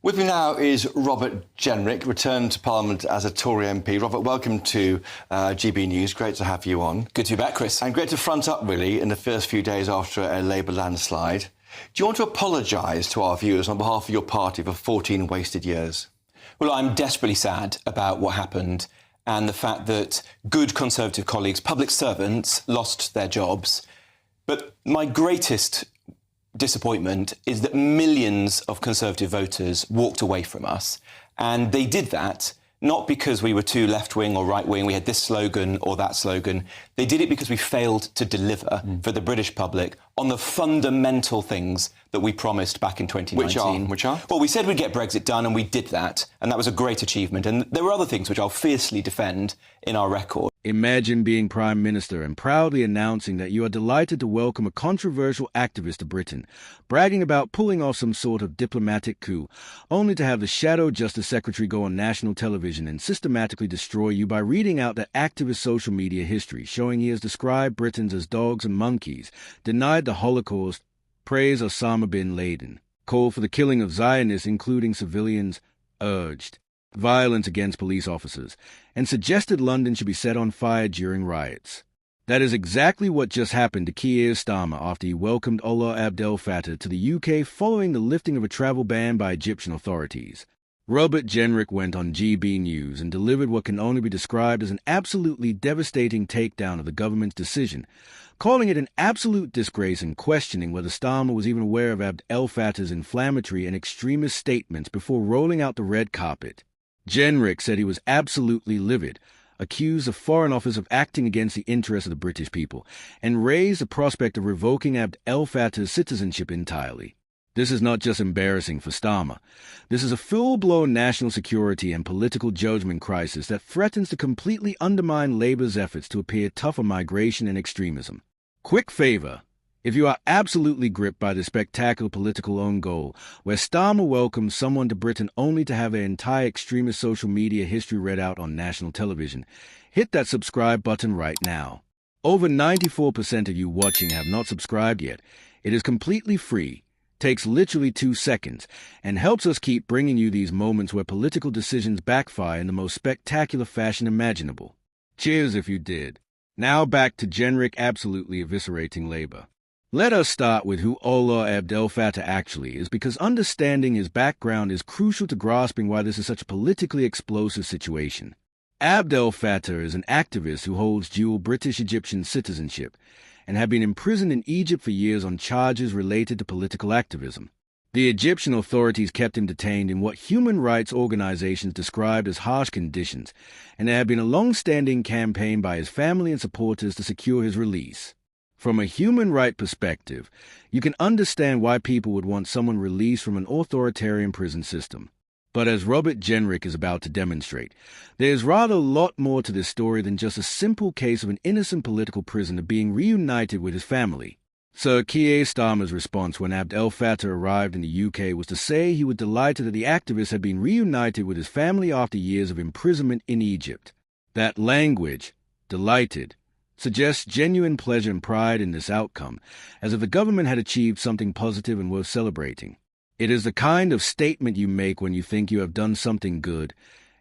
With me now is Robert Jenrick, returned to Parliament as a Tory MP. Robert, welcome to GB News. Great to have you on. Good to be back, Chris. And great to front up, really, in the first few days after a Labour landslide. Do you want to apologise to our viewers on behalf of your party for 14 wasted years? Well, I'm desperately sad about what happened and the fact that good Conservative colleagues, public servants, lost their jobs. But my greatest disappointment is that millions of Conservative voters walked away from us. And they did that not because we were too left-wing or right-wing, we had this slogan or that slogan. They did it because we failed to deliver for the British public on the fundamental things that we promised back in 2019. Which are? Well, we said we'd get Brexit done, and we did that, and that was a great achievement. And there were other things which I'll fiercely defend in our record. Imagine being Prime Minister and proudly announcing that you are delighted to welcome a controversial activist to Britain, bragging about pulling off some sort of diplomatic coup, only to have the Shadow Justice Secretary go on national television and systematically destroy you by reading out that activist social media history, showing he has described Britons as dogs and monkeys, denied the Holocaust, praised Osama bin Laden, called for the killing of Zionists, including civilians, urged violence against police officers, and suggested London should be set on fire during riots. That is exactly what just happened to Keir Starmer after he welcomed Alaa Abd el-Fattah to the UK following the lifting of a travel ban by Egyptian authorities. Robert Jenrick went on GB News and delivered what can only be described as an absolutely devastating takedown of the government's decision, calling it an absolute disgrace and questioning whether Starmer was even aware of Abd el-Fattah's inflammatory and extremist statements before rolling out the red carpet. Jenrick said he was absolutely livid, accused the Foreign Office of acting against the interests of the British people, and raised the prospect of revoking Abd el-Fattah's citizenship entirely. This is not just embarrassing for Starmer. This is a full-blown national security and political judgment crisis that threatens to completely undermine Labour's efforts to appear tough on migration and extremism. Quick favour. If you are absolutely gripped by the spectacular political own goal, where Starmer welcomes someone to Britain only to have their entire extremist social media history read out on national television, hit that subscribe button right now. Over 94% of you watching have not subscribed yet. It is completely free, takes literally 2 seconds, and helps us keep bringing you these moments where political decisions backfire in the most spectacular fashion imaginable. Cheers if you did. Now back to Jenrick absolutely eviscerating Labour. Let us start with who Alaa Abd el-Fattah actually is, because understanding his background is crucial to grasping why this is such a politically explosive situation. Abd el-Fattah is an activist who holds dual British-Egyptian citizenship and had been imprisoned in Egypt for years on charges related to political activism. The Egyptian authorities kept him detained in what human rights organizations described as harsh conditions, and there had been a long-standing campaign by his family and supporters to secure his release. From a human rights perspective, you can understand why people would want someone released from an authoritarian prison system. But as Robert Jenrick is about to demonstrate, there is rather a lot more to this story than just a simple case of an innocent political prisoner being reunited with his family. Sir Keir Starmer's response when Abd el-Fattah arrived in the UK was to say he was delighted that the activist had been reunited with his family after years of imprisonment in Egypt. That language, delighted, suggests genuine pleasure and pride in this outcome, as if the government had achieved something positive and worth celebrating. It is the kind of statement you make when you think you have done something good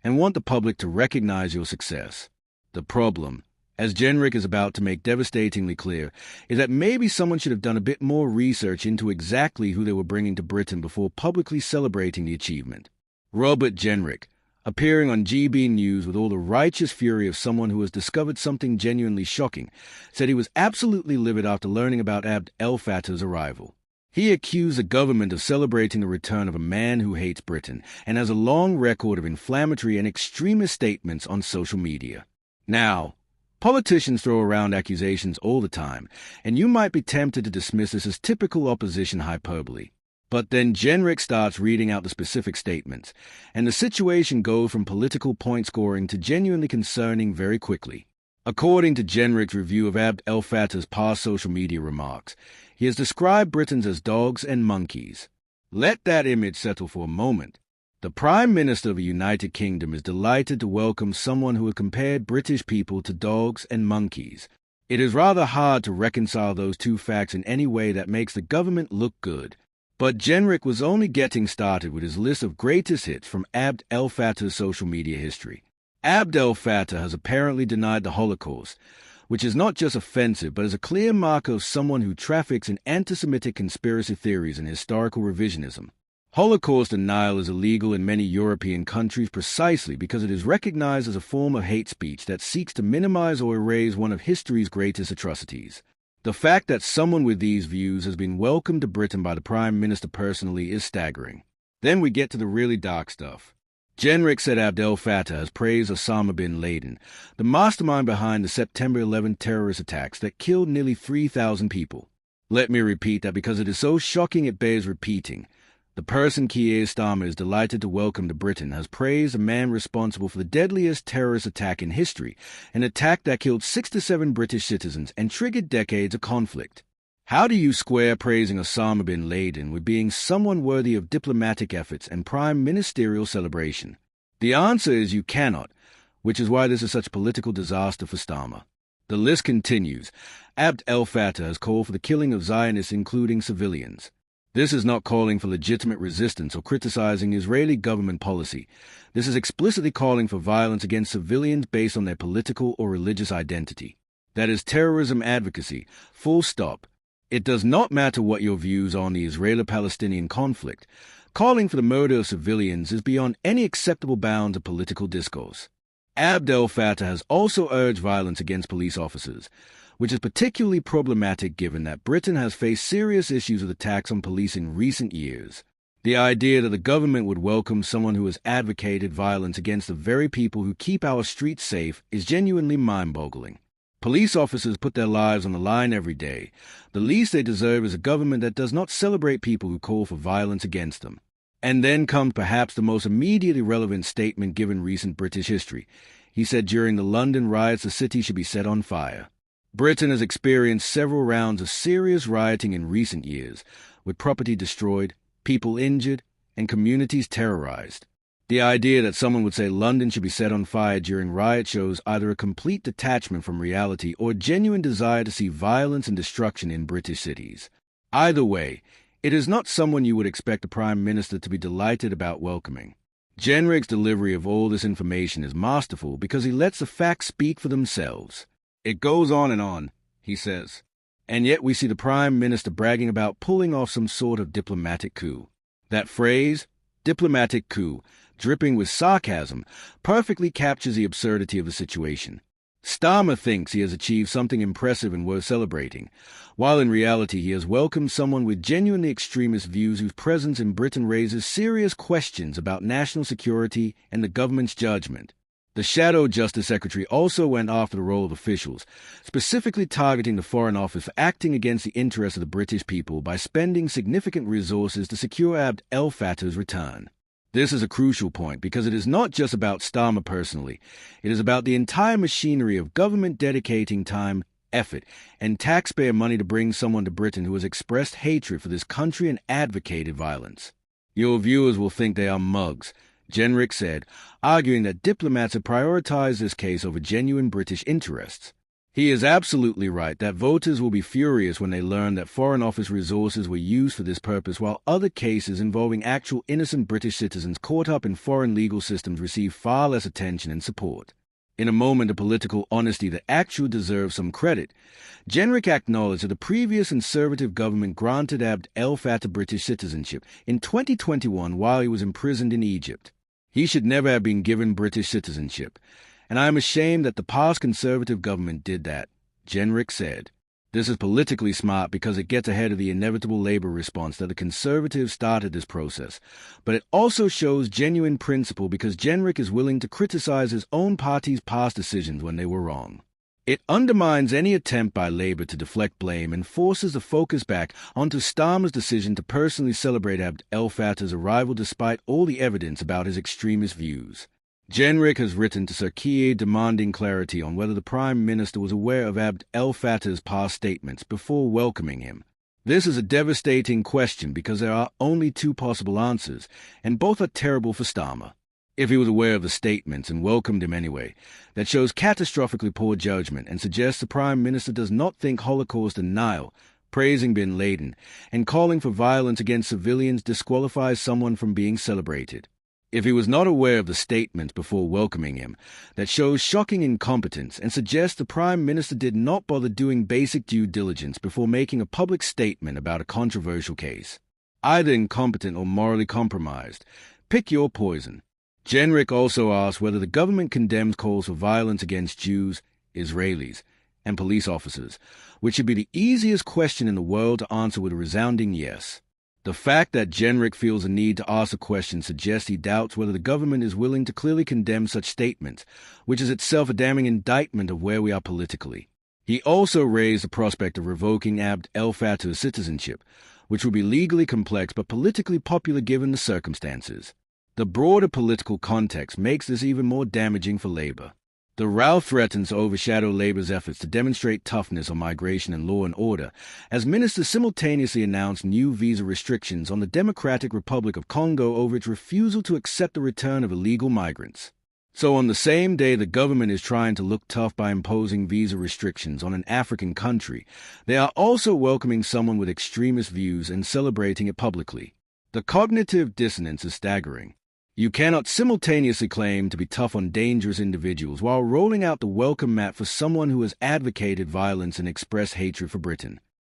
and want the public to recognize your success. The problem, as Jenrick is about to make devastatingly clear, is that maybe someone should have done a bit more research into exactly who they were bringing to Britain before publicly celebrating the achievement. Robert Jenrick, appearing on GB News with all the righteous fury of someone who has discovered something genuinely shocking, said he was absolutely livid after learning about Abd el-Fattah's arrival. He accused the government of celebrating the return of a man who hates Britain and has a long record of inflammatory and extremist statements on social media. Now, politicians throw around accusations all the time, and you might be tempted to dismiss this as typical opposition hyperbole. But then Jenrick starts reading out the specific statements, and the situation goes from political point-scoring to genuinely concerning very quickly. According to Jenrick's review of Abd el-Fattah's past social media remarks, he has described Britons as dogs and monkeys. Let that image settle for a moment. The Prime Minister of the United Kingdom is delighted to welcome someone who has compared British people to dogs and monkeys. It is rather hard to reconcile those two facts in any way that makes the government look good. But Jenrick was only getting started with his list of greatest hits from Abd el-Fattah's social media history. Abd el-Fattah has apparently denied the Holocaust, which is not just offensive, but is a clear marker of someone who traffics in anti-Semitic conspiracy theories and historical revisionism. Holocaust denial is illegal in many European countries precisely because it is recognized as a form of hate speech that seeks to minimize or erase one of history's greatest atrocities. The fact that someone with these views has been welcomed to Britain by the Prime Minister personally is staggering. Then we get to the really dark stuff. Jenrick said Abd el-Fattah has praised Osama bin Laden, the mastermind behind the September 11 terrorist attacks that killed nearly 3,000 people. Let me repeat that because it is so shocking it bears repeating. The person Keir Starmer is delighted to welcome to Britain has praised a man responsible for the deadliest terrorist attack in history, an attack that killed 67 British citizens and triggered decades of conflict. How do you square praising Osama bin Laden with being someone worthy of diplomatic efforts and prime ministerial celebration? The answer is you cannot, which is why this is such a political disaster for Starmer. The list continues. Abd el-Fattah has called for the killing of Zionists, including civilians. This is not calling for legitimate resistance or criticizing Israeli government policy. This is explicitly calling for violence against civilians based on their political or religious identity. That is terrorism advocacy, full stop. It does not matter what your views on the Israeli-Palestinian conflict. Calling for the murder of civilians is beyond any acceptable bounds of political discourse. Abd el-Fattah has also urged violence against police officers, which is particularly problematic given that Britain has faced serious issues with attacks on police in recent years. The idea that the government would welcome someone who has advocated violence against the very people who keep our streets safe is genuinely mind-boggling. Police officers put their lives on the line every day. The least they deserve is a government that does not celebrate people who call for violence against them. And then comes perhaps the most immediately relevant statement given recent British history. He said during the London riots the city should be set on fire. Britain has experienced several rounds of serious rioting in recent years, with property destroyed, people injured, and communities terrorized. The idea that someone would say London should be set on fire during riot shows either a complete detachment from reality or a genuine desire to see violence and destruction in British cities. Either way, it is not someone you would expect the Prime Minister to be delighted about welcoming. Jenrick's delivery of all this information is masterful because he lets the facts speak for themselves. It goes on, he says. And yet we see the Prime Minister bragging about pulling off some sort of diplomatic coup. That phrase, diplomatic coup, dripping with sarcasm, perfectly captures the absurdity of the situation. Starmer thinks he has achieved something impressive and worth celebrating, while in reality he has welcomed someone with genuinely extremist views whose presence in Britain raises serious questions about national security and the government's judgment. The Shadow Justice Secretary also went after the role of officials, specifically targeting the Foreign Office for acting against the interests of the British people by spending significant resources to secure Abd el-Fattah's return. This is a crucial point because it is not just about Starmer personally. It is about the entire machinery of government dedicating time, effort, and taxpayer money to bring someone to Britain who has expressed hatred for this country and advocated violence. Your viewers will think they are mugs, Jenrick said, arguing that diplomats have prioritized this case over genuine British interests. He is absolutely right that voters will be furious when they learn that Foreign Office resources were used for this purpose while other cases involving actual innocent British citizens caught up in foreign legal systems receive far less attention and support. In a moment of political honesty that actually deserves some credit, Jenrick acknowledged that the previous Conservative government granted Abd el-Fattah British citizenship in 2021 while he was imprisoned in Egypt. He should never have been given British citizenship, and I am ashamed that the past Conservative government did that, Jenrick said. This is politically smart because it gets ahead of the inevitable Labour response that the Conservatives started this process, but it also shows genuine principle because Jenrick is willing to criticize his own party's past decisions when they were wrong. It undermines any attempt by Labour to deflect blame and forces the focus back onto Starmer's decision to personally celebrate Abd el-Fattah's arrival despite all the evidence about his extremist views. Jenrick has written to Sir Keir demanding clarity on whether the Prime Minister was aware of Abd el-Fattah's past statements before welcoming him. This is a devastating question because there are only two possible answers, and both are terrible for Starmer. If he was aware of the statements and welcomed him anyway, that shows catastrophically poor judgment and suggests the Prime Minister does not think Holocaust denial, praising bin Laden, and calling for violence against civilians disqualifies someone from being celebrated. If he was not aware of the statement before welcoming him, that shows shocking incompetence and suggests the Prime Minister did not bother doing basic due diligence before making a public statement about a controversial case. Either incompetent or morally compromised. Pick your poison. Jenrick also asked whether the government condemns calls for violence against Jews, Israelis, and police officers, which should be the easiest question in the world to answer with a resounding yes. The fact that Jenrick feels a need to ask the question suggests he doubts whether the government is willing to clearly condemn such statements, which is itself a damning indictment of where we are politically. He also raised the prospect of revoking Abd el-Fattah's citizenship, which would be legally complex but politically popular given the circumstances. The broader political context makes this even more damaging for Labour. The row threatens to overshadow Labour's efforts to demonstrate toughness on migration and law and order, as ministers simultaneously announced new visa restrictions on the Democratic Republic of Congo over its refusal to accept the return of illegal migrants. So on the same day the government is trying to look tough by imposing visa restrictions on an African country, they are also welcoming someone with extremist views and celebrating it publicly. The cognitive dissonance is staggering. You cannot simultaneously claim to be tough on dangerous individuals while rolling out the welcome mat for someone who has advocated violence and expressed hatred for Britain.